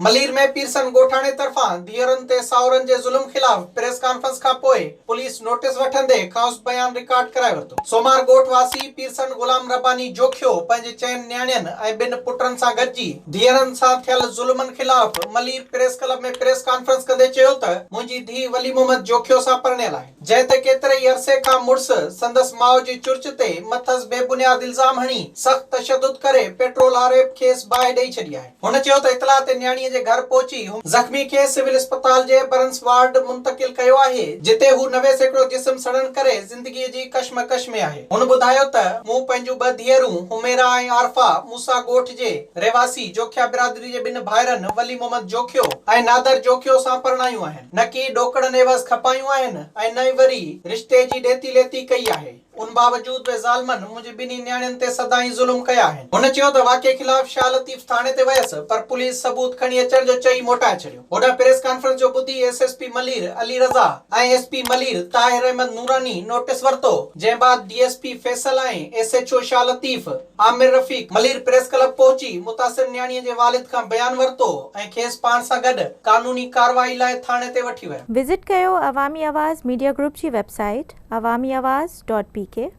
मलीर में पीरसन गोठाणे तरफा धीअरनि ते साउरनि जे ज़ुल्म खिलाफ़ प्रेस कॉन्फ्रेंस खां पोइ पुलिस नोटिस वठंदे खास बयान रिकॉर्ड कराए वरितो। सोमार ॻोठवासी पीरसन गुलाम रब्बानी जोखियो पंहिंजे चइनि न्याणियुनि ऐं ॿिनि पुटनि सां गॾिजी धीअरनि सां थियल ज़ुल्मनि खिलाफ़ मलीर प्रेस क्लब में प्रेस कॉन्फ्रेंस कंदे चयो त मुंहिंजी धीउ वली मोहम्मद जोखियो सां परिणियल आहे, जंहिं ते केतिरे ई अरसे खां मुड़ुस संदसि माउ जी चुर्च ते मथसि बेबुनियाद इल्ज़ाम हणी सख़्त तशद्दुद करे पेट्रोल आरे खेसि बाहि ॾेई छॾी आहे। हुन चयो त इतला ते न्याणीअ जे घर पहुची ज़ख़्मी खे सिविल अस्पताल जे बरंस वार्ड मुंतकिल कयो आहे, जिते हू 90 सैकड़ो जिस्म सड़न करे ज़िंदगीअ जी कशमकश में आहे। हुन ॿुधायो त मूं पंहिंजूं ॿ धीअरूं हुमेरा ऐं आरफा मूसा ॻोठ जे रहवासी जोखिया बिरादरी जे ॿिनि भाइरनि वली मोहम्मद जोखियो ऐं नादर जोखियो सां परणायूं आहिनि। न की ॾोकड़नि एवज़ खपायूं आहिनि ऐं न ई वरी रिश्ते जी ॾेती लेती कई आहे। उन बावजूद वे ज़ालिमनि मुंहिंजी ॿिन्ही न्याणियुनि ते सदाईं ज़ुल्म कया आहिनि। हुन चयो त वाक़े खिलाफ़ शाह लतीफ़ थाणे ते वयसि, पर पुलिस सबूत खणी अचण जो चई मोटाए छॾियो। होॾां प्रेस कॉन्फ्रेंस जो ॿुधी एसएसपी मलीर अली रज़ा ऐं एसपी मलीर ताहिर अहमद नूरानी नोटिस वरितो, जंहिं बाद डीएसपी फैसल ऐं एसएचओ शाह लतीफ़ आमिर रफ़ीक मलीर प्रेस क्लब पहुची मुतासिर न्याणीअ जे वालिद खां बयान वरितो ऐं खेसि पाण सां गॾु कानूनी कार्रवाई लाइ थाणे ते वठी विया। विज़िट कयो अवामी आवाज़ मीडिया ग्रुप जी वेबसाइट awamiawaz.pk